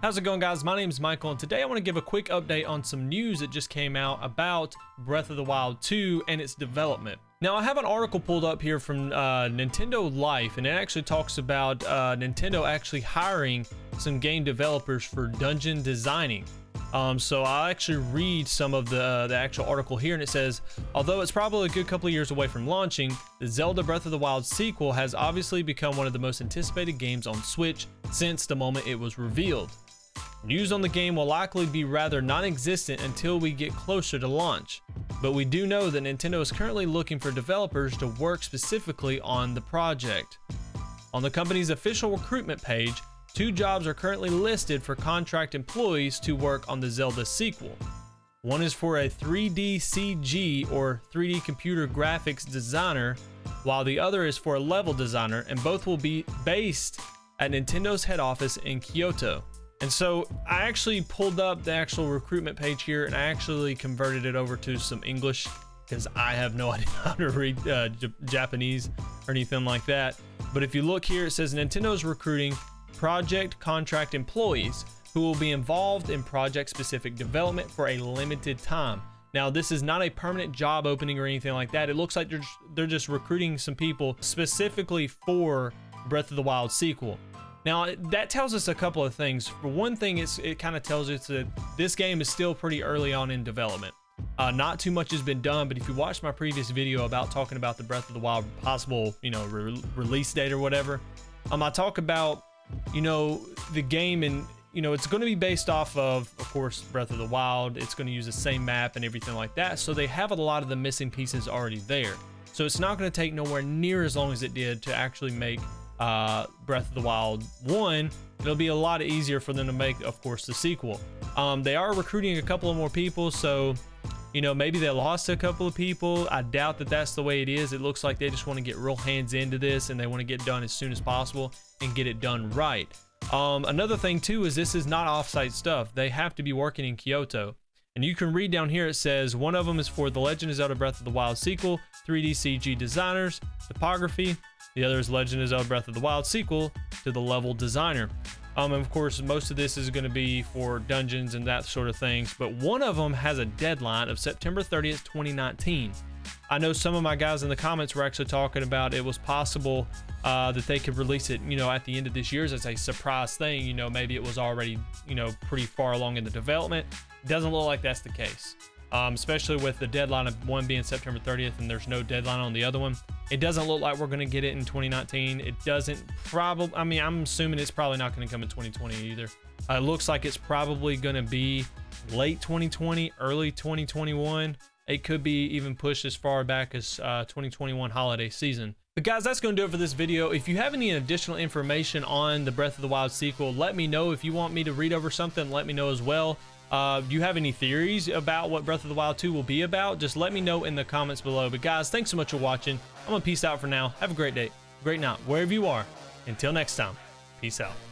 How's it going, guys? My name is Michael, and today I want to give a quick update on some news that just came out about Breath of the Wild 2 and its development. Now, I have an article pulled up here from Nintendo Life, and it actually talks about Nintendo actually hiring some game developers for dungeon designing. So I'll actually read some of the actual article here, and it says, although it's probably a good couple of years away from launching, the Zelda Breath of the Wild sequel has obviously become one of the most anticipated games on Switch since the moment it was revealed. News on the game will likely be rather non-existent until we get closer to launch, but we do know that Nintendo is currently looking for developers to work specifically on the project. On the company's official recruitment page, 2 jobs are currently listed for contract employees to work on the Zelda sequel. One is for a 3D CG or 3D computer graphics designer, while the other is for a level designer, and both will be based at Nintendo's head office in Kyoto. And so I actually pulled up the actual recruitment page here, and I actually converted it over to some English because I have no idea how to read Japanese or anything like that. But if you look here, it says Nintendo's recruiting project contract employees who will be involved in project-specific development for a limited time. Now, this is not a permanent job opening or anything like that. It looks like they're just recruiting some people specifically for Breath of the Wild sequel. Now, that tells us a couple of things. For one thing, it kind of tells us that this game is still pretty early on in development. Not too much has been done, but if you watched my previous video about talking about the Breath of the Wild possible, release date or whatever, I talk about, the game, and, it's going to be based off of course, Breath of the Wild. It's going to use the same map and everything like that. So they have a lot of the missing pieces already there. So it's not going to take nowhere near as long as it did to actually make Breath of the Wild 1. It'll be a lot easier for them to make, of course, the sequel. They are recruiting a couple of more people, so maybe they lost a couple of people. I doubt that that's the way it is. It looks like they just want to get real hands into this, and they want to get done as soon as possible and get it done right. Another thing too is this is not offsite stuff. They have to be working in Kyoto. And you can read down here, it says one of them is for The Legend of Zelda Breath of the Wild sequel, 3D CG designers, topography. The other is Legend of Zelda Breath of the Wild sequel to the level designer. And of course, most of this is going to be for dungeons and that sort of things. But one of them has a deadline of September 30th, 2019. I know some of my guys in the comments were actually talking about it was possible that they could release it, at the end of this year as a surprise thing. Maybe it was already, pretty far along in the development. It doesn't look like that's the case. Especially with the deadline of one being September 30th and there's no deadline on the other one. It doesn't look like we're going to get it in 2019. It doesn't probably, I'm assuming it's probably not going to come in 2020 either. It looks like it's probably going to be late 2020, early 2021. It could be even pushed as far back as 2021 holiday season. But guys, that's going to do it for this video. If you have any additional information on the Breath of the Wild sequel, let me know. If you want me to read over something, let me know as well. Do you have any theories about what Breath of the Wild 2 will be about? Just let me know in the comments below. But guys, thanks so much for watching. I'm gonna peace out for now. Have a great day, great night, wherever you are. Until next time, peace out.